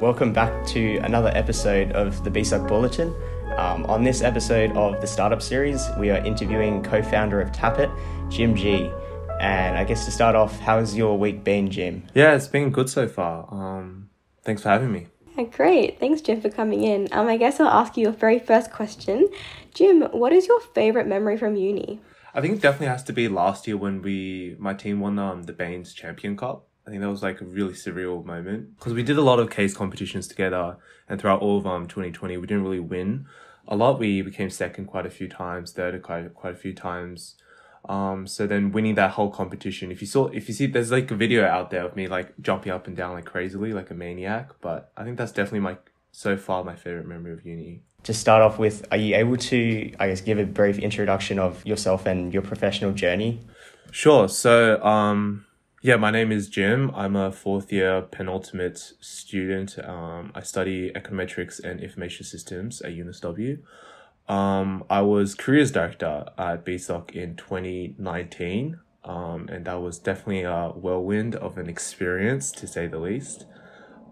Welcome back to another episode of the BSOC Bulletin. On this episode of the Startup Series, we are interviewing co-founder of Tapit, Jim G. And I guess to start off, how's your week been, Jim? Yeah, it's been good so far. Thanks for having me. Yeah, great. Thanks, Jim, for coming in. I guess I'll ask you your very first question. Jim, what is your favourite memory from uni? I think it definitely has to be last year when my team won the Baines Champion Cup. I think that was like a really surreal moment because we did a lot of case competitions together, and throughout all of 2020 we didn't really win a lot. We became second quite a few times, third quite a few times. So then winning that whole competition, if you see, there's like a video out there of me like jumping up and down like crazily like a maniac. But I think that's definitely so far my favorite memory of uni. To start off with, are you able to, I guess, give a brief introduction of yourself and your professional journey? Sure. So, yeah, my name is Jim. I'm a fourth year penultimate student. I study econometrics and information systems at UNSW. I was careers director at BSOC in 2019. And that was definitely a whirlwind of an experience, to say the least.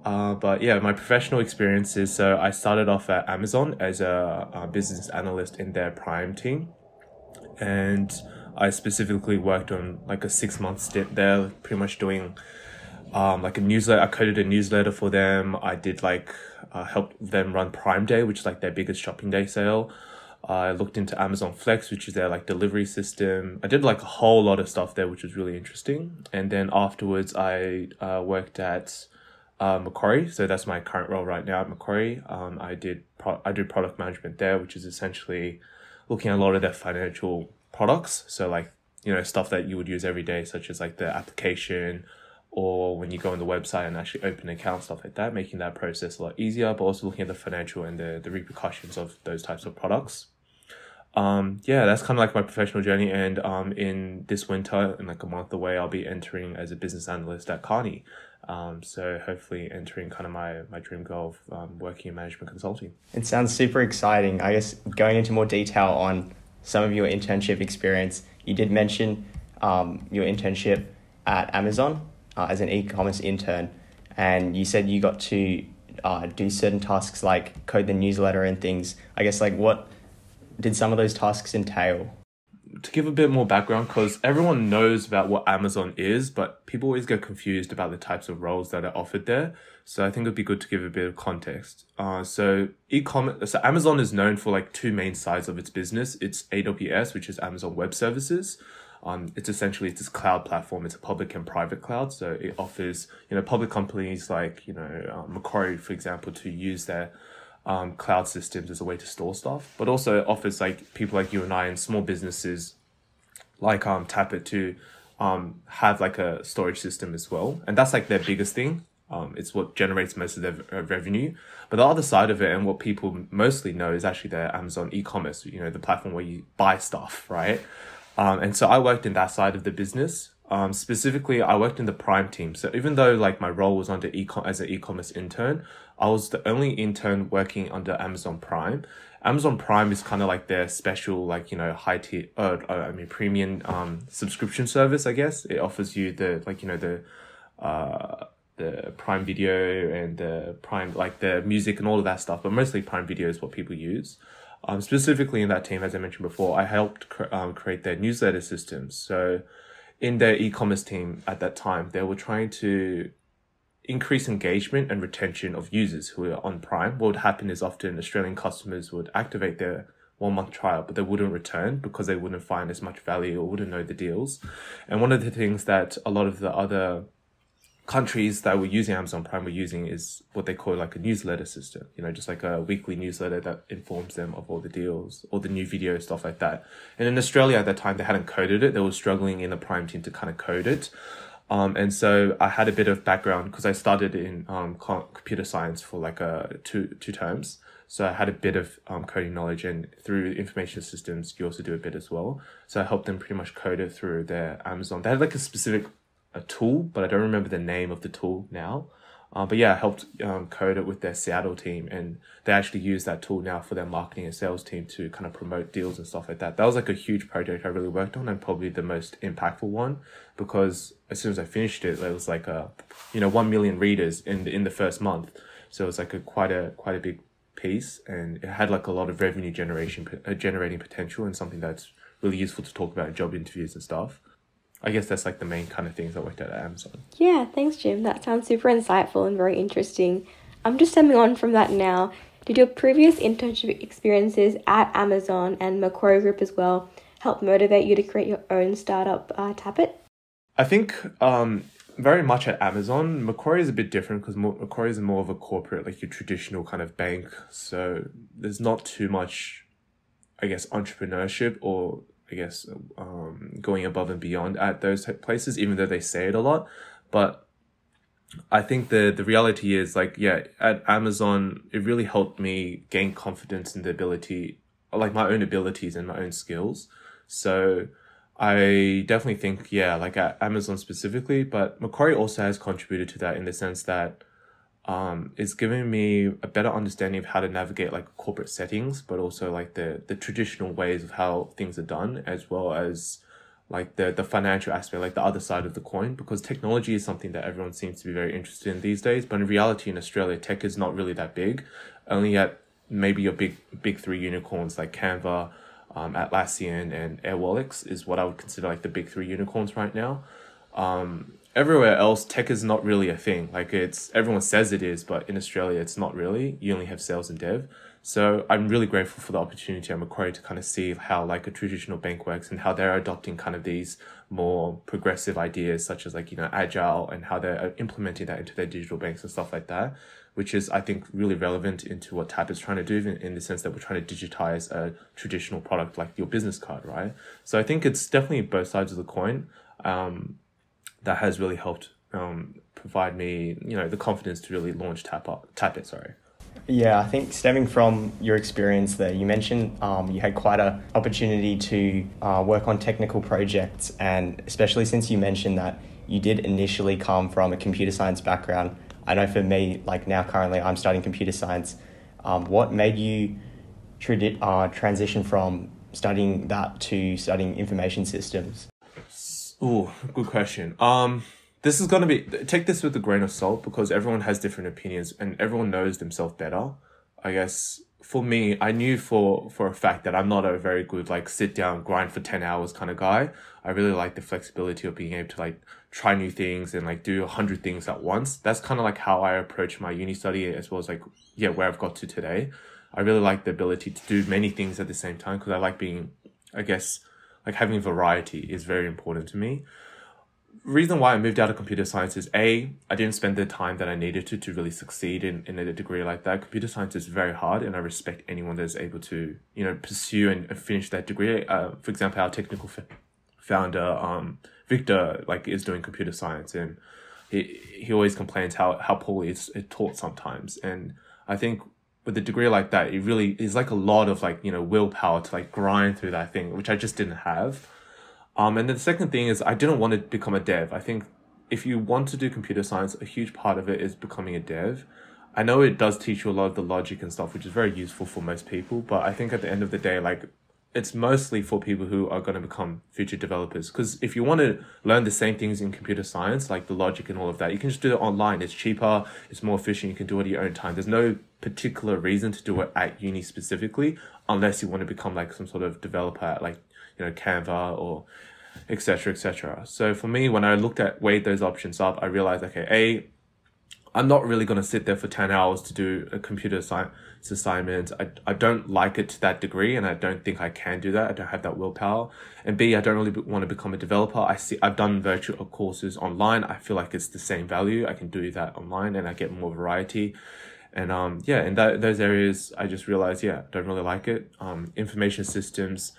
But yeah, my professional experiences. So I started off at Amazon as a business analyst in their Prime team. And I specifically worked on like a 6-month stint there, pretty much doing like a newsletter. I coded a newsletter for them. I did helped them run Prime Day, which is like their biggest shopping day sale. I looked into Amazon Flex, which is their like delivery system. I did like a whole lot of stuff there, which was really interesting. And then afterwards, I worked at Macquarie. So that's my current role right now at Macquarie. I do product management there, which is essentially looking at a lot of their financial products. So like, stuff that you would use every day, such as like the application or when you go on the website and actually open an account, stuff like that, making that process a lot easier, but also looking at the financial and the repercussions of those types of products. Yeah, that's kind of like my professional journey. And in this winter, in like a month away, I'll be entering as a business analyst at Carney. So hopefully entering kind of my dream goal of working in management consulting. It sounds super exciting. I guess going into more detail on some of your internship experience, you did mention your internship at Amazon as an e-commerce intern, and you said you got to do certain tasks like code the newsletter and things. I guess like what did some of those tasks entail? To give a bit more background, because everyone knows about what Amazon is, but people always get confused about the types of roles that are offered there. So I think it'd be good to give a bit of context. So Amazon is known for like two main sides of its business. It's AWS, which is Amazon Web Services. It's essentially this cloud platform. It's a public and private cloud. So it offers, public companies like, Macquarie, for example, to use their cloud systems as a way to store stuff, but also it offers like people like you and I and small businesses like Tapit to have like a storage system as well. And that's like their biggest thing. It's what generates most of their revenue. But the other side of it, and what people mostly know, is actually their Amazon e-commerce, the platform where you buy stuff, right? And so I worked in that side of the business. Specifically, I worked in the Prime team. So even though like my role was under as an e-commerce intern, I was the only intern working under Amazon Prime. Amazon Prime is kind of like their special, like, high tier, premium subscription service, I guess. It offers you the Prime Video and the Prime, like the music and all of that stuff, but mostly Prime Video is what people use. Specifically in that team, as I mentioned before, I helped create their newsletter systems. So in their e-commerce team at that time, they were trying to increase engagement and retention of users who are on Prime. What would happen is often Australian customers would activate their 1-month trial, but they wouldn't return because they wouldn't find as much value or wouldn't know the deals. And one of the things that a lot of the other countries that were using Amazon Prime were using is what they call like a newsletter system, just like a weekly newsletter that informs them of all the deals, all the new video, stuff like that. And in Australia at that time, they hadn't coded it. They were struggling in the Prime team to kind of code it. And so I had a bit of background because I started in computer science for like two terms. So I had a bit of coding knowledge, and through information systems, you also do a bit as well. So I helped them pretty much code it through their Amazon. They had like a specific tool, but I don't remember the name of the tool now. But yeah, I helped code it with their Seattle team, and they actually use that tool now for their marketing and sales team to kind of promote deals and stuff like that. That was like a huge project I really worked on, and probably the most impactful one, because as soon as I finished it, there was like 1 million readers in the first month. So it was like quite a big piece, and it had like a lot of revenue generating potential, and something that's really useful to talk about in job interviews and stuff. I guess that's like the main kind of things I worked at Amazon. Yeah, thanks, Jim. That sounds super insightful and very interesting. I'm just stemming on from that now. Did your previous internship experiences at Amazon and Macquarie Group as well help motivate you to create your own startup, Tapit? I think very much at Amazon. Macquarie is a bit different because Macquarie is more of a corporate, like your traditional kind of bank. So there's not too much, I guess, entrepreneurship or I guess going above and beyond at those places, even though they say it a lot. But I think the reality is like, yeah, at Amazon, it really helped me gain confidence in the ability, like my own abilities and my own skills. So I definitely think, yeah, like at Amazon specifically, but Macquarie also has contributed to that in the sense that it's given me a better understanding of how to navigate like corporate settings, but also like the traditional ways of how things are done, as well as like the financial aspect, like the other side of the coin, because technology is something that everyone seems to be very interested in these days. But in reality, in Australia, tech is not really that big. Only at maybe your big three unicorns like Canva, Atlassian and Airwallex is what I would consider like the big three unicorns right now. Everywhere else, tech is not really a thing. Like everyone says it is, but in Australia, it's not really. You only have sales and dev. So I'm really grateful for the opportunity at Macquarie to kind of see how like a traditional bank works and how they're adopting kind of these more progressive ideas such as like, you know, agile, and how they're implementing that into their digital banks and stuff like that, which is, I think, really relevant into what Tapit's trying to do in the sense that we're trying to digitize a traditional product like your business card, right? So I think it's definitely both sides of the coin that has really helped provide me, you know, the confidence to really launch Tapit, sorry. Yeah, I think stemming from your experience there, you mentioned you had quite an opportunity to work on technical projects, and especially since you mentioned that you did initially come from a computer science background. I know for me, like now currently I'm studying computer science. What made you transition from studying that to studying information systems? Ooh, good question. This is going to take this with a grain of salt because everyone has different opinions and everyone knows themselves better. I guess for me, I knew for a fact that I'm not a very good, like, sit down, grind for 10 hours kind of guy. I really like the flexibility of being able to, like, try new things and, like, do 100 things at once. That's kind of, like, how I approach my uni study as well as, like, yeah, where I've got to today. I really like the ability to do many things at the same time because I like being, I guess, like, having variety is very important to me. Reason why I moved out of computer science is I didn't spend the time that I needed to really succeed in a degree like that. Computer science is very hard, and I respect anyone that is able to, you know, pursue and finish that degree. For example, our technical founder, Victor, like, is doing computer science, and he always complains how poorly it's taught sometimes. And I think with a degree like that, it really is like a lot of, like, you know, willpower to, like, grind through that thing, which I just didn't have. And then the second thing is I didn't want to become a dev. I think if you want to do computer science, a huge part of it is becoming a dev. I know it does teach you a lot of the logic and stuff, which is very useful for most people. But I think at the end of the day, like, it's mostly for people who are going to become future developers. Because if you want to learn the same things in computer science, like the logic and all of that, you can just do it online. It's cheaper, it's more efficient, you can do it at your own time. There's no particular reason to do it at uni specifically, unless you want to become like some sort of developer at, like, you know, Canva or etc. etc. So for me, when I weighed those options up, I realized, okay, I'm not really going to sit there for 10 hours to do a computer science assignment. I don't like it to that degree, and I don't think I can do that. I don't have that willpower. And B, I don't really want to become a developer. I've done virtual courses online. I feel like it's the same value. I can do that online and I get more variety. And in those areas, I just realized, I don't really like it. Information systems,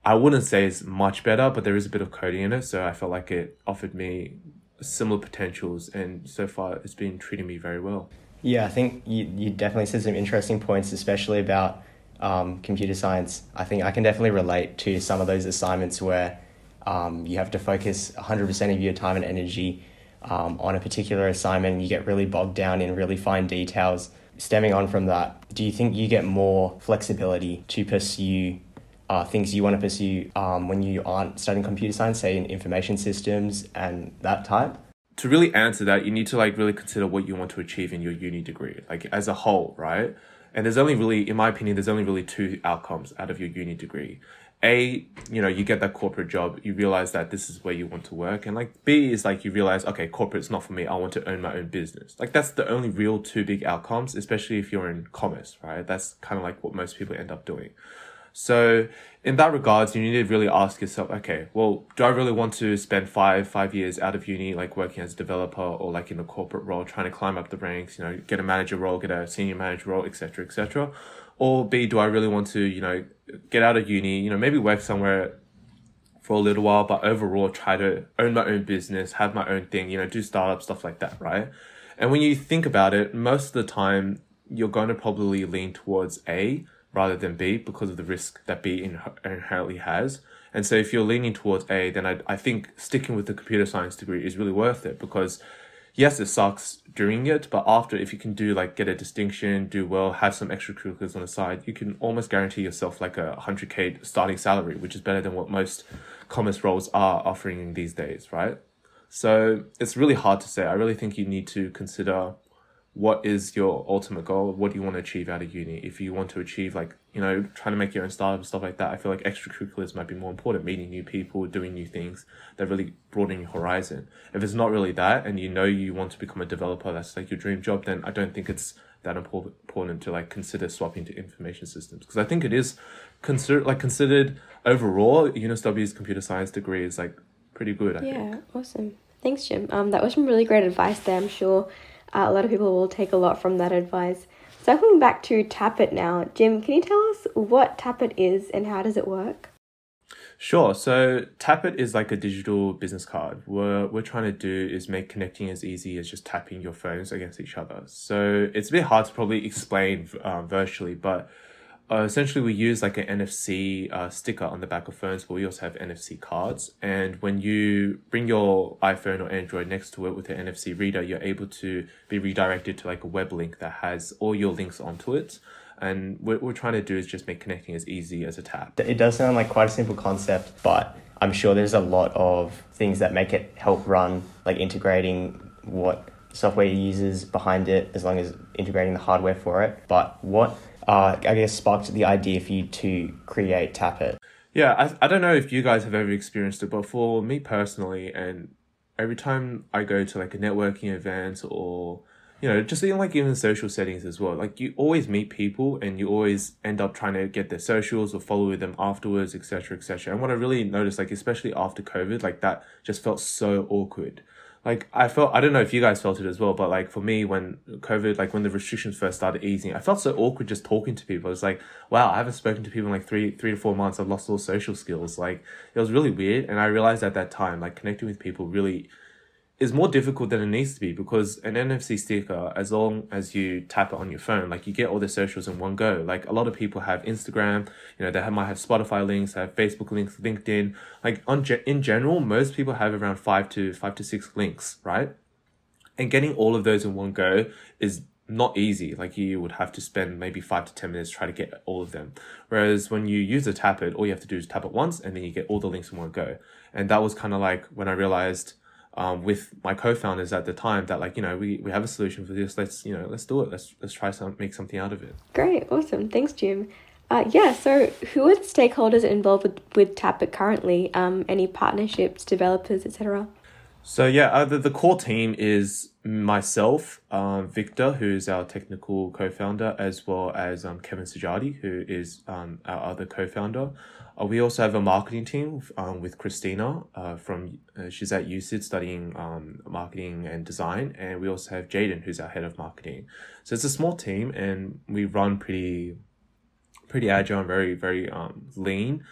I wouldn't say it's much better, but there is a bit of coding in it. So I felt like it offered me similar potentials, and so far it's been treating me very well. Yeah, I think you definitely said some interesting points, especially about computer science. I think I can definitely relate to some of those assignments where you have to focus 100% of your time and energy on a particular assignment, and you get really bogged down in really fine details. Stemming on from that, do you think you get more flexibility to pursue things you want to pursue when you aren't studying computer science, say in information systems and that type? to really answer that, you need to like really consider what you want to achieve in your uni degree, like as a whole, right? And there's only really, in my opinion, there's only really two outcomes out of your uni degree. A, you know, you get that corporate job, you realize that this is where you want to work. And like B is like you realize, okay, corporate's not for me, I want to own my own business. Like that's the only real two big outcomes, especially if you're in commerce, right? That's kind of like what most people end up doing. So in that regards, you need to really ask yourself, okay, well, do I really want to spend five years out of uni, like working as a developer or like in a corporate role, trying to climb up the ranks, you know, get a manager role, get a senior manager role, etc., etc. Or B, do I really want to, you know, get out of uni, you know, maybe work somewhere for a little while, but overall try to own my own business, have my own thing, you know, do startup stuff like that, right? And when you think about it, most of the time, you're going to probably lean towards A rather than B because of the risk that B inherently has. And so if you're leaning towards A, then I think sticking with the computer science degree is really worth it because yes, it sucks during it, but after, if you can do like get a distinction, do well, have some extracurriculars on the side, you can almost guarantee yourself like a 100K starting salary, which is better than what most commerce roles are offering these days, right? So it's really hard to say. I really think you need to consider what is your ultimate goal? What do you want to achieve out of uni? If you want to achieve like, you know, trying to make your own startup and stuff like that, I feel like extracurriculars might be more important, meeting new people, doing new things that really broaden your horizon. If it's not really that and you know you want to become a developer, that's like your dream job, then I don't think it's that important to like consider swapping to information systems. Because I think it is considered overall, UNSW's computer science degree is like pretty good, I think. Yeah, awesome. Thanks, Jim. That was some really great advice there. I'm sure a lot of people will take a lot from that advice. Circling back to Tapit now, Jim, can you tell us what Tapit is and how does it work? Sure. So Tapit is like a digital business card. What we're trying to do is make connecting as easy as just tapping your phones against each other. So it's a bit hard to probably explain virtually, but essentially we use like an NFC sticker on the back of phones, but we also have NFC cards. And when you bring your iPhone or Android next to it with an NFC reader, you're able to be redirected to like a web link that has all your links onto it. And what we're trying to do is just make connecting as easy as a tap. It does sound like quite a simple concept, but I'm sure there's a lot of things that make it help run, like integrating what software uses behind it, as long as integrating the hardware for it. But what I guess sparked the idea for you to create Tapit? Yeah, I don't know if you guys have ever experienced it, but for me personally, and every time I go to like a networking event or, you know, just in like even social settings as well, like you always meet people and you always end up trying to get their socials or follow them afterwards, etc., etc. And what I really noticed, like especially after COVID, like that just felt so awkward. Like I don't know if you guys felt it as well, but like for me, when COVID, like when the restrictions first started easing, I felt so awkward just talking to people. It's like, wow, I haven't spoken to people in like three to 4 months. I've lost all social skills. Like it was really weird. And I realized at that time, like connecting with people really is more difficult than it needs to be, because an NFC sticker, as long as you tap it on your phone, like you get all the socials in one go. Like a lot of people have Instagram, you know, they might have Spotify links, they have Facebook links, LinkedIn. Like in general, most people have around five to 6 links, right? And getting all of those in one go is not easy. Like you would have to spend maybe 5 to 10 minutes trying to get all of them. Whereas when you use a Tapit, all you have to do is tap it once and then you get all the links in one go. And that was kind of like when I realized with my co-founders at the time that like, you know, we have a solution for this. Let's do it. Let's try make something out of it. Great. Awesome. Thanks, Jim. So who are the stakeholders involved with Tapit currently? Any partnerships, developers, etc.? So the core team is myself, Victor, who's our technical co-founder, as well as Kevin Sajadi, who is our other co-founder. We also have a marketing team with Christina she's at UCID studying marketing and design, and we also have Jaden, who's our head of marketing. So it's a small team, and we run pretty agile and very very lean.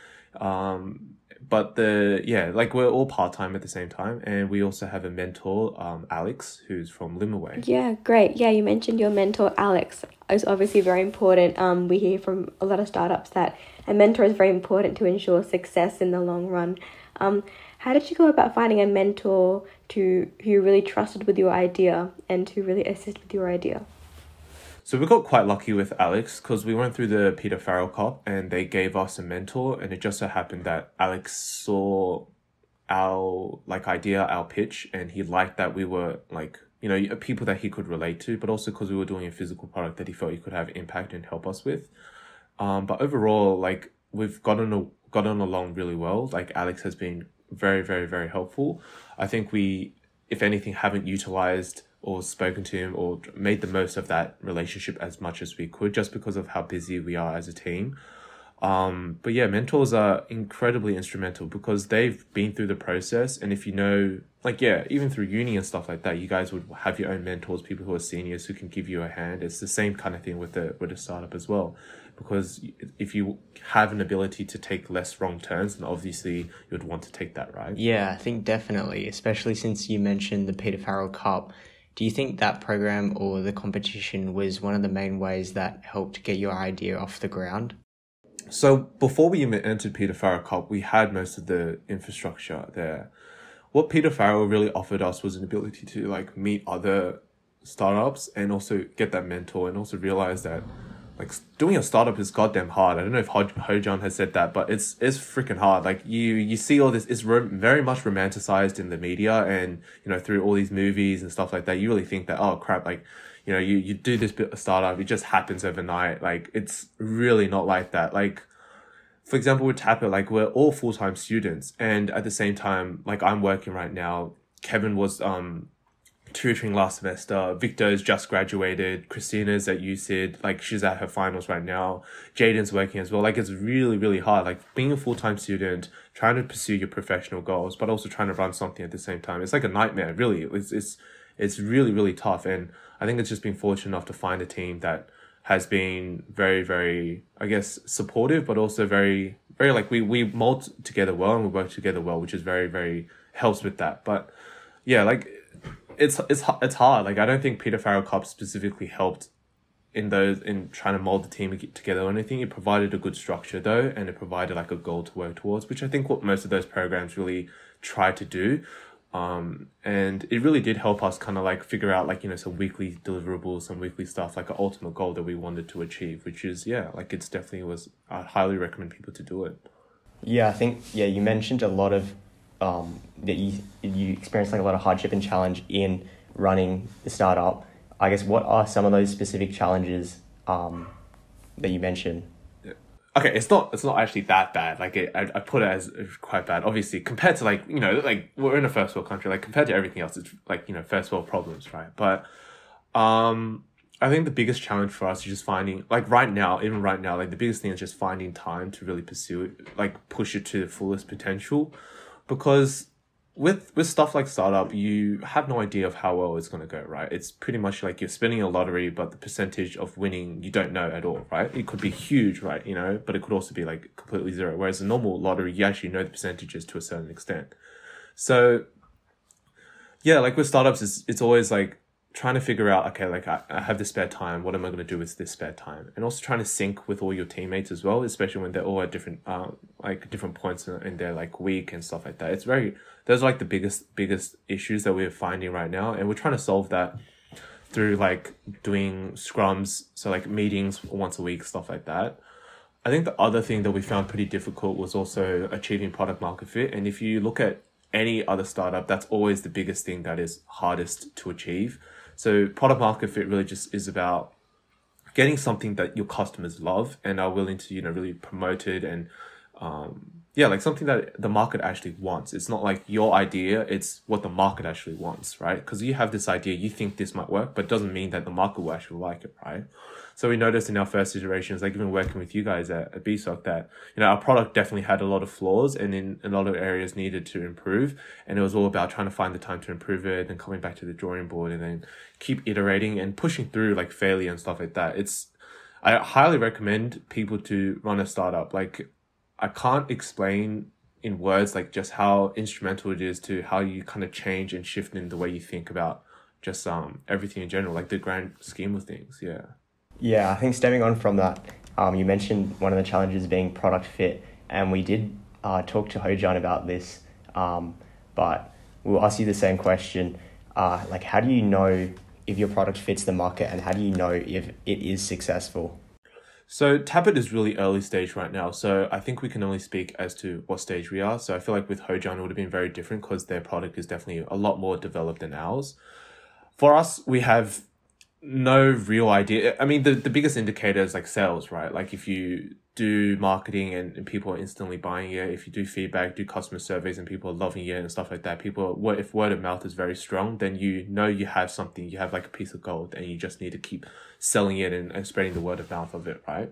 But we're all part-time at the same time, and we also have a mentor, Alex, who's from Limaway. Yeah, great. Yeah, you mentioned your mentor, Alex. It's obviously very important. We hear from a lot of startups that a mentor is very important to ensure success in the long run. How did you go about finding a mentor who really trusted with your idea and to really assist with your idea? So we got quite lucky with Alex because we went through the Farrell Cup and they gave us a mentor, and it just so happened that Alex saw our like idea, our pitch, and he liked that we were like, you know, people that he could relate to, but also because we were doing a physical product that he felt he could have impact and help us with. But overall, like we've gotten along really well. Like Alex has been very, very, very helpful. I think we, if anything, haven't utilized or spoken to him or made the most of that relationship as much as we could, just because of how busy we are as a team. But yeah, mentors are incredibly instrumental because they've been through the process. And if you know, like, yeah, even through uni and stuff like that, you guys would have your own mentors, people who are seniors who can give you a hand. It's the same kind of thing with the startup as well. Because if you have an ability to take less wrong turns, then obviously you'd want to take that, right? Yeah, I think definitely, especially since you mentioned the Peter Farrell Cup. Do you think that program or the competition was one of the main ways that helped get your idea off the ground? So before we even entered Peter Farrell Cup, we had most of the infrastructure there. What Peter Farrell really offered us was an ability to like meet other startups and also get that mentor and also realize that like doing a startup is goddamn hard. I don't know if Hojan has said that, but it's freaking hard. Like you see all this, it's very much romanticized in the media and, you know, through all these movies and stuff like that. You really think that, oh crap, like, you know, you do this bit of startup, it just happens overnight. Like it's really not like that. Like, for example, with Tapit, like we're all full-time students, and at the same time, like I'm working right now. Kevin was tutoring last semester. Victor's just graduated. Christina's at UCID. Like she's at her finals right now. Jaden's working as well. Like it's really, really hard. Like being a full-time student, trying to pursue your professional goals, but also trying to run something at the same time. It's like a nightmare, really. It's really, really tough. And I think it's just been fortunate enough to find a team that has been very, very, I guess, supportive, but also very, very like we mold together well and we work together well, which is very, very helps with that. But yeah, like it's hard. Like I don't think Peter Farrell Cup specifically helped in trying to mold the team together or anything. It provided a good structure though, and it provided like a goal to work towards, which I think what most of those programs really try to do. And it really did help us kind of like figure out like, you know, some weekly deliverables, some weekly stuff, like an ultimate goal that we wanted to achieve, which is, yeah, like it's definitely was, I highly recommend people to do it. Yeah, I think, yeah, you mentioned a lot of, that you experienced like a lot of hardship and challenge in running the startup. I guess what are some of those specific challenges, that you mentioned? Okay, it's not actually that bad. Like I put it as quite bad. Obviously, compared to like, you know, like we're in a first world country, like compared to everything else, it's like, you know, first world problems, right? But I think the biggest challenge for us is just finding, like right now, like the biggest thing is just finding time to really pursue it, like push it to the fullest potential. Because with stuff like startup, you have no idea of how well it's going to go, right? It's pretty much like you're spinning a lottery, but the percentage of winning, you don't know at all, right? It could be huge, right? You know, but it could also be like completely zero. Whereas a normal lottery, you actually know the percentages to a certain extent. So yeah, like with startups, it's always like trying to figure out, okay, like I have this spare time. What am I going to do with this spare time? And also trying to sync with all your teammates as well, especially when they're all at different, like different points in their like week and stuff like that. Those are like the biggest issues that we're finding right now. And we're trying to solve that through like doing scrums. So like meetings once a week, stuff like that. I think the other thing that we found pretty difficult was also achieving product market fit. And if you look at any other startup, that's always the biggest thing that is hardest to achieve. So product market fit really just is about getting something that your customers love and are willing to, you know, really promote it and, yeah, like something that the market actually wants. It's not like your idea, it's what the market actually wants, right? Because you have this idea, you think this might work, but it doesn't mean that the market will actually like it, right? So we noticed in our first iterations, like even working with you guys at BSOC, that, you know, our product definitely had a lot of flaws and in a lot of areas needed to improve. And it was all about trying to find the time to improve it and coming back to the drawing board and then keep iterating and pushing through like failure and stuff like that. I highly recommend people to run a startup. Like I can't explain in words like just how instrumental it is to how you kind of change and shift in the way you think about just everything in general, like the grand scheme of things. Yeah. Yeah, I think stemming on from that, you mentioned one of the challenges being product fit, and we did talk to Hojan about this, but we'll ask you the same question. Like, how do you know if your product fits the market, and how do you know if it is successful? So Tapit is really early stage right now. So I think we can only speak as to what stage we are. So I feel like with Hojan, it would have been very different because their product is definitely a lot more developed than ours. For us, we have no real idea. I mean, the biggest indicator is like sales, right? Like if you do marketing and people are instantly buying it, if you do feedback, do customer surveys and people are loving it and stuff like that, if word of mouth is very strong, then you know you have something, you have like a piece of gold and you just need to keep selling it and spreading the word of mouth of it, right?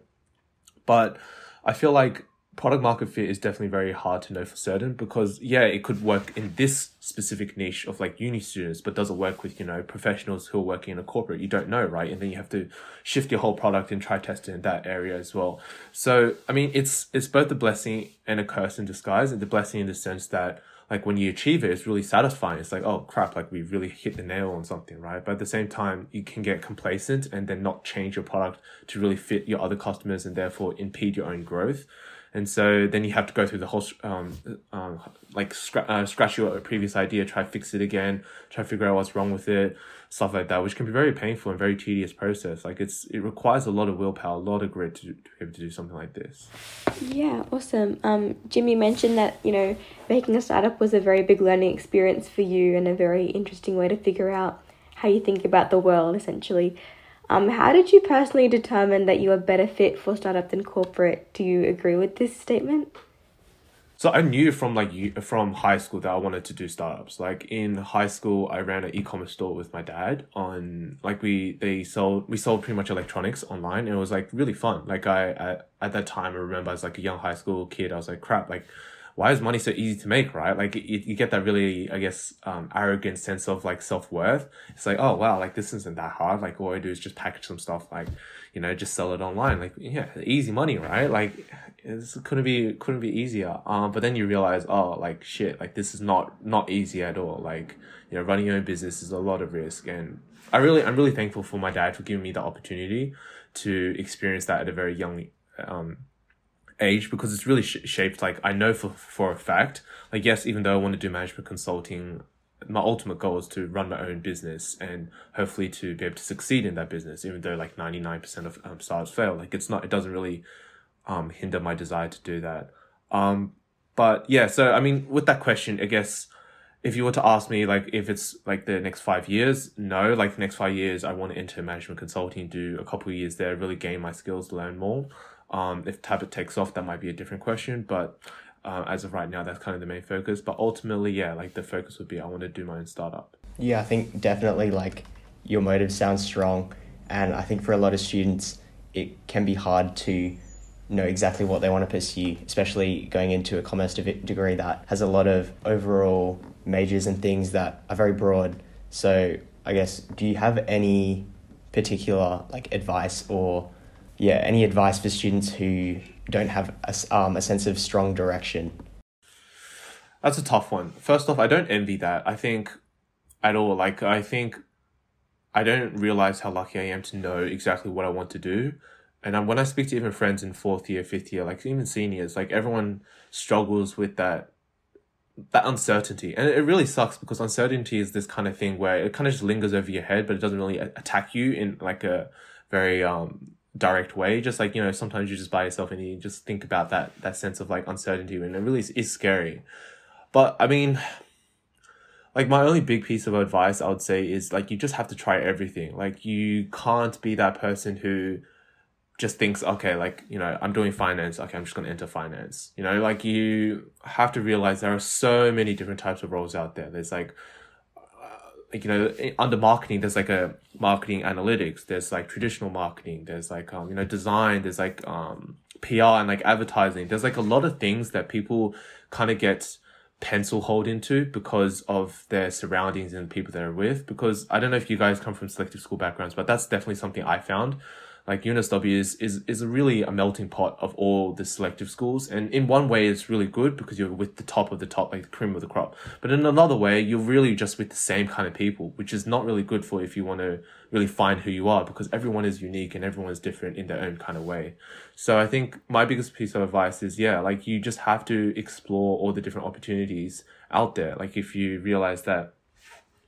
But I feel like product market fit is definitely very hard to know for certain because it could work in this specific niche of like uni students, but does it work with, professionals who are working in a corporate? You don't know, right? And then you have to shift your whole product and try test it in that area as well. So, I mean, it's both a blessing and a curse in disguise. And the blessing in the sense that like when you achieve it, it's really satisfying. It's like, oh crap, like we really hit the nail on something, right? But at the same time, you can get complacent and then not change your product to really fit your other customers and therefore impede your own growth. And so then you have to go through the whole, scratch your previous idea, try fix it again, try figure out what's wrong with it, stuff like that, which can be very painful and very tedious process. Like it requires a lot of willpower, a lot of grit to be able to do something like this. Yeah, awesome. Jimmy mentioned that, making a startup was a very big learning experience for you and a very interesting way to figure out how you think about the world, essentially. How did you personally determine that you are better fit for startup than corporate? Do you agree with this statement? So I knew from high school that I wanted to do startups. Like in high school, I ran an e-commerce store with my dad on we sold pretty much electronics online, and it was like really fun. Like at that time, I remember as like a young high school kid, I was like, crap, like why is money so easy to make, right? Like you get that really, I guess, arrogant sense of like self-worth. It's like, oh wow, like this isn't that hard. Like all I do is just package some stuff, like, just sell it online. Like, yeah, easy money, right? Like this couldn't be easier. But then you realize, oh, like shit, like this is not easy at all. Like, running your own business is a lot of risk. And I'm really thankful for my dad for giving me the opportunity to experience that at a very young, age, because it's really shaped, like I know for a fact, like yes, even though I want to do management consulting, my ultimate goal is to run my own business and hopefully to be able to succeed in that business, even though like 99% of startups fail. Like it doesn't really hinder my desire to do that. But yeah, so I mean, with that question, I guess if you were to ask me, like, if it's like the next 5 years, no, like the next 5 years, I want to enter management consulting, do a couple of years there, really gain my skills, learn more. If Tapit takes off, that might be a different question, but as of right now, that's kind of the main focus. But ultimately, yeah, like the focus would be I want to do my own startup. Yeah, I think definitely like your motive sounds strong, and I think for a lot of students, it can be hard to know exactly what they want to pursue, especially going into a commerce degree that has a lot of overall majors and things that are very broad. So I guess, do you have any particular like advice or any advice for students who don't have a sense of strong direction? That's a tough one. First off, I don't envy that. I think at all. Like, I think I don't realize how lucky I am to know exactly what I want to do. And when I speak to even friends in 4th year, 5th year, like even seniors, like everyone struggles with that uncertainty. And it really sucks because uncertainty is this kind of thing where it kind of just lingers over your head, but it doesn't really attack you in like a very direct way. Just like, sometimes you just by yourself and you just think about that sense of like uncertainty, and it really is scary. But I mean, like my only big piece of advice I would say is like you just have to try everything. Like you can't be that person who just thinks, okay, like, I'm doing finance, okay, I'm just going to enter finance. Like you have to realize there are so many different types of roles out there. There's like under marketing, there's like a marketing analytics, there's like traditional marketing, there's like, design, there's like, PR and like advertising. There's like a lot of things that people kind of get pencil hold into because of their surroundings and people they're with. Because I don't know if you guys come from selective school backgrounds, but that's definitely something I found. Like UNSW is really a melting pot of all the selective schools. And in one way, it's really good because you're with the top of the top, like the cream of the crop. But in another way, you're really just with the same kind of people, which is not really good for if you want to really find who you are, because everyone is unique and everyone is different in their own kind of way. So I think my biggest piece of advice is, like you just have to explore all the different opportunities out there. Like if you realize that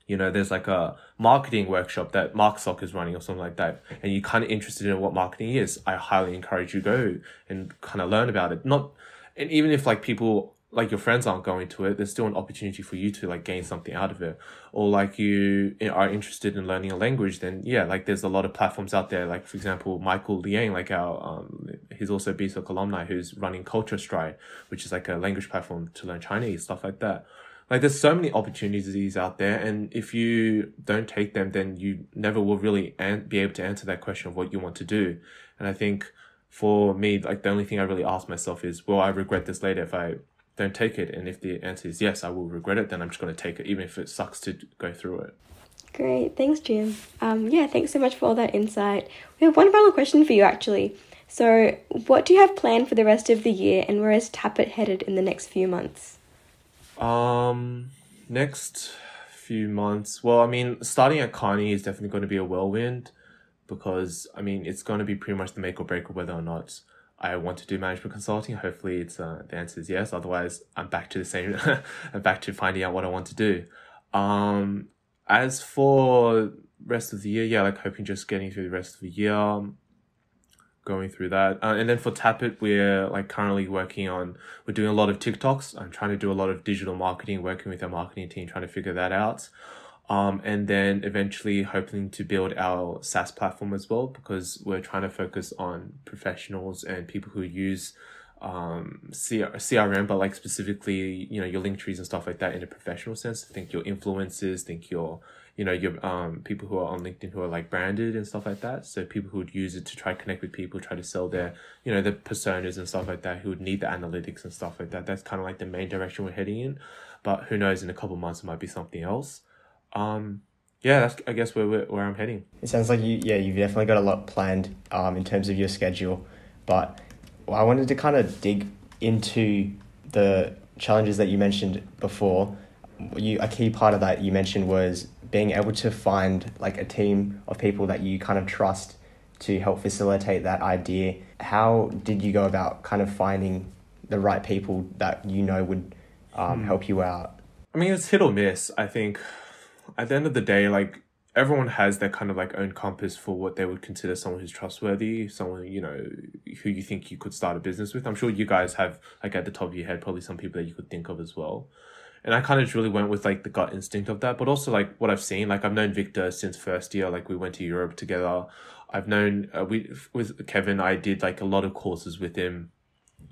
there's like a marketing workshop that BSOC is running or something like that, and you're kind of interested in what marketing is, I highly encourage you go and kind of learn about it. And even if like people, like your friends aren't going to it, there's still an opportunity for you to like gain something out of it. Or like you are interested in learning a language, then yeah, like there's a lot of platforms out there. Like for example, Michael Liang, like he's also BSOC alumni who's running Culture Stride, which is like a language platform to learn Chinese, stuff like that. Like there's so many opportunities out there, and if you don't take them, then you never will really be able to answer that question of what you want to do. And I think for me, like the only thing I really ask myself is, will I regret this later if I don't take it? And if the answer is yes, I will regret it, then I'm just going to take it, even if it sucks to go through it. Great, thanks, Jim. Yeah, thanks so much for all that insight. We have one final question for you, actually. So, what do you have planned for the rest of the year, and where is Tapit headed in the next few months? Next few months, well, I mean, starting at Kearney is definitely going to be a whirlwind, because I mean, it's going to be pretty much the make or break of whether or not I want to do management consulting. Hopefully it's the answer is yes. Otherwise I'm back to the same I'm back to finding out what I want to do. As for rest of the year, yeah, like hoping just getting through the rest of the year, going through that. And then for Tapit, we're like currently we're doing a lot of TikToks. I'm trying to do a lot of digital marketing, working with our marketing team, trying to figure that out. And then eventually hoping to build our SaaS platform as well, because we're trying to focus on professionals and people who use CRM, but like specifically, your link trees and stuff like that in a professional sense. Think your influencers, think your people who are on LinkedIn who are like branded and stuff like that. So people who would use it to try to connect with people, try to sell their, their personas and stuff like that, who would need the analytics and stuff like that. That's kind of like the main direction we're heading in. But who knows, in a couple of months it might be something else. Yeah, that's I guess where I'm heading. It sounds like you've definitely got a lot planned in terms of your schedule, but I wanted to kind of dig into the challenges that you mentioned before. A key part of that you mentioned was being able to find like a team of people that you kind of trust to help facilitate that idea. How did you go about kind of finding the right people that would help you out? I mean, it's hit or miss. I think at the end of the day, like everyone has their kind of like own compass for what they would consider someone who's trustworthy, someone, who you think you could start a business with. I'm sure you guys have like at the top of your head probably some people that you could think of as well. And I kind of just really went with like the gut instinct of that, but also like what I've seen. Like I've known Victor since first year. Like we went to Europe together. I've known with Kevin, I did like a lot of courses with him.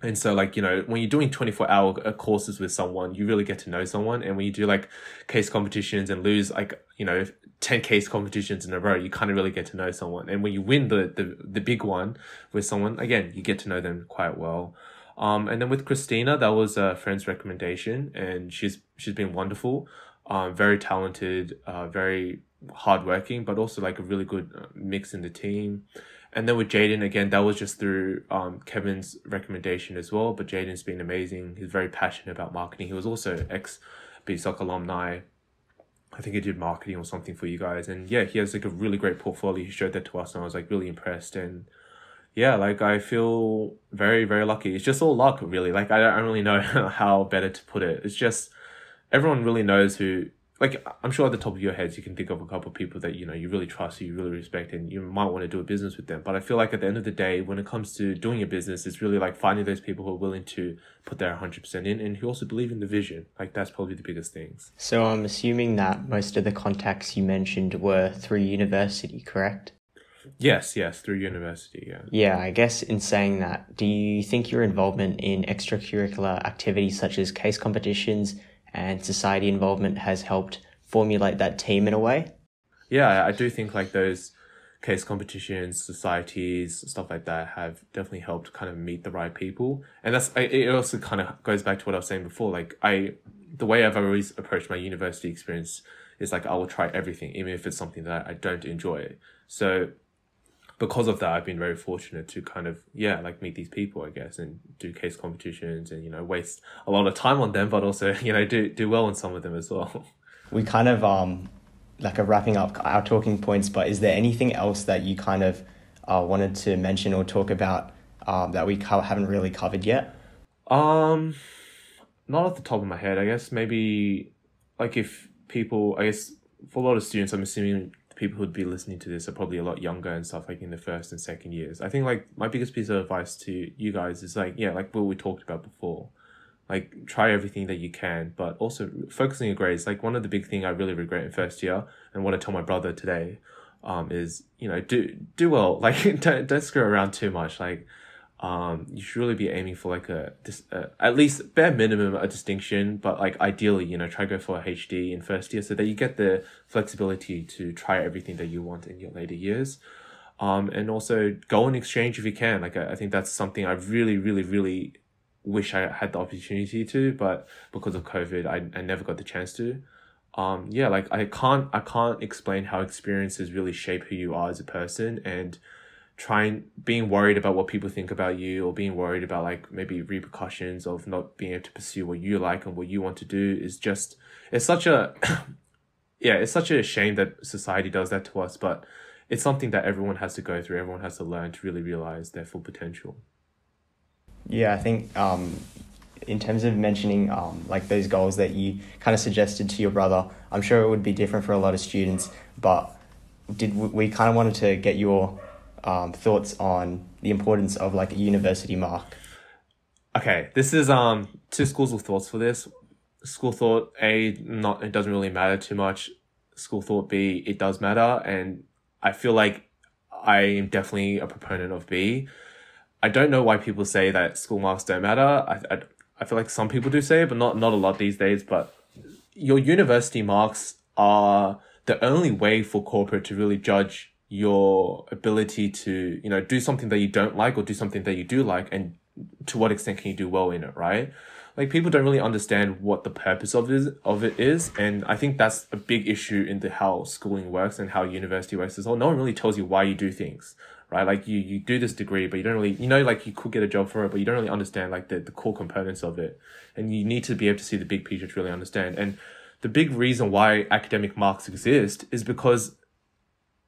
And so like, when you're doing 24-hour courses with someone, you really get to know someone. And when you do like case competitions and lose like, 10 case competitions in a row, you kind of really get to know someone. And when you win the big one with someone, again, you get to know them quite well. And then with Christina, that was a friend's recommendation, and she's been wonderful, very talented, very hardworking, but also like a really good mix in the team. And then with Jaden, again, that was just through Kevin's recommendation as well. But Jaden's been amazing. He's very passionate about marketing. He was also ex-BSOC alumni. I think he did marketing or something for you guys. And yeah, he has like a really great portfolio. He showed that to us and I was like really impressed. And yeah, like I feel very, very lucky. It's just all luck, really. Like I don't really know how better to put it. It's just everyone really knows who. Like I'm sure at the top of your heads you can think of a couple of people that you really trust, you really respect, and you might want to do a business with them. But I feel like at the end of the day, when it comes to doing a business, it's really like finding those people who are willing to put their 100% in and who also believe in the vision. Like that's probably the biggest things. So I'm assuming that most of the contacts you mentioned were through university, correct? Yes, through university, yeah. Yeah, I guess in saying that, do you think your involvement in extracurricular activities such as case competitions and society involvement has helped formulate that team in a way? Yeah, I do think like those case competitions, societies, stuff like that have definitely helped kind of meet the right people. And it also kind of goes back to what I was saying before. Like the way I've always approached my university experience is like I will try everything, even if it's something that I don't enjoy. So because of that, I've been very fortunate to kind of, meet these people, I guess, and do case competitions and, waste a lot of time on them, but also, do well on some of them as well. We kind of, are wrapping up our talking points, but is there anything else that you kind of wanted to mention or talk about that we haven't really covered yet? Not off the top of my head, I guess. Maybe, like if people, I guess, for a lot of students, I'm assuming the people who'd be listening to this are probably a lot younger and stuff, like in the first and second years. I think like my biggest piece of advice to you guys is like, yeah, like what we talked about before. Like try everything that you can, but also focusing on your grades. Like one of the big thing I really regret in first year, and what I told my brother today, is, you know, do well. Like don't screw around too much. Like you should really be aiming for like at least bare minimum a distinction, but like ideally, you know, try go for a HD in first year so that you get the flexibility to try everything that you want in your later years. And also go on exchange if you can. Like I think that's something I really, really, really wish I had the opportunity to, but because of COVID, I never got the chance to. Yeah, like I can't explain how experiences really shape who you are as a person, and being worried about what people think about you, or being worried about like maybe repercussions of not being able to pursue what you like and what you want to do is just, it's such a yeah, it's such a shame that society does that to us, but it's something that everyone has to go through. Everyone has to learn to really realize their full potential. Yeah, I think in terms of mentioning like those goals that you kind of suggested to your brother, I'm sure it would be different for a lot of students, but we kind of wanted to get your thoughts on the importance of like a university mark. Okay, this is two schools of thoughts for this. School thought A, it doesn't really matter too much. School thought B, it does matter, and I feel like I am definitely a proponent of B. I don't know why people say that school marks don't matter. I feel like some people do say it, but not a lot these days. But your university marks are the only way for corporate to really judge your ability to, you know, do something that you don't like or do something that you do like, and to what extent can you do well in it, right? Like people don't really understand what the purpose of it is, and I think that's a big issue in how schooling works and how university works as well. No one really tells you why you do things, right? Like you do this degree, but you don't really, you know, like you could get a job for it, but you don't really understand like the core components of it, and you need to be able to see the big picture to really understand. And the big reason why academic marks exist is because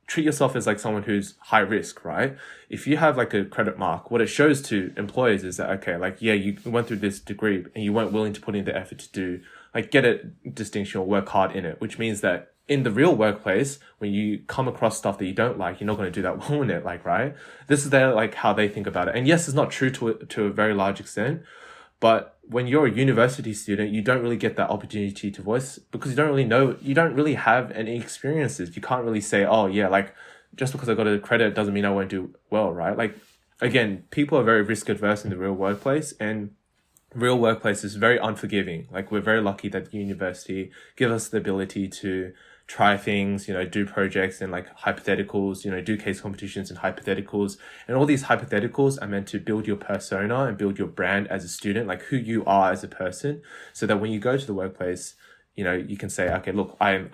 treat yourself as like someone who's high risk, right? If you have like a credit mark, what it shows to employers is that, okay, like, yeah, you went through this degree and you weren't willing to put in the effort to do, like, get a distinction or work hard in it, which means that in the real workplace, when you come across stuff that you don't like, you're not going to do that well in it, like, right? This is like how they think about it. And yes, it's not true to a very large extent, but when you're a university student, you don't really get that opportunity to voice because you don't really know, you don't really have any experiences. You can't really say, oh yeah, like just because I got a credit doesn't mean I won't do well, right? Like, again, people are very risk adverse in the real workplace, and real workplace is very unforgiving. Like we're very lucky that the university give us the ability to try things, you know, do projects and like hypotheticals, you know, do case competitions and hypotheticals. And all these hypotheticals are meant to build your persona and build your brand as a student, like who you are as a person, so that when you go to the workplace, you know, you can say, okay, look, I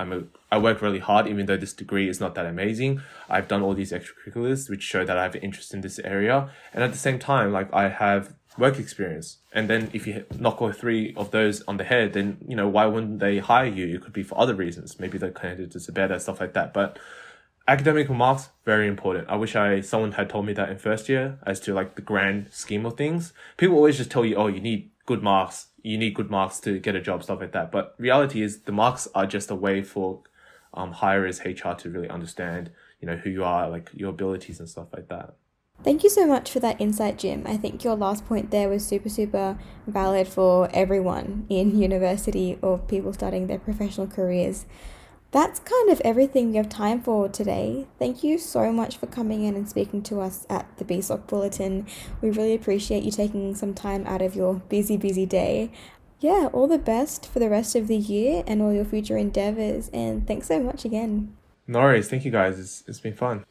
work really hard, even though this degree is not that amazing. I've done all these extracurriculars, which show that I have an interest in this area. And at the same time, like I have work experience. And then if you knock all three of those on the head, then, you know, why wouldn't they hire you? It could be for other reasons. Maybe the candidates are better, stuff like that. But academic marks, very important. I wish someone had told me that in first year as to like the grand scheme of things. People always just tell you, oh, you need good marks. You need good marks to get a job, stuff like that. But reality is the marks are just a way for hirers, HR to really understand, you know, who you are, like your abilities and stuff like that. Thank you so much for that insight, Jim. I think your last point there was super valid for everyone in university or people starting their professional careers. That's kind of everything we have time for today. Thank you so much for coming in and speaking to us at the BSOC Bulletin. We really appreciate you taking some time out of your busy day. Yeah, all the best for the rest of the year and all your future endeavours, and thanks so much again. No worries. Thank you guys. It's been fun.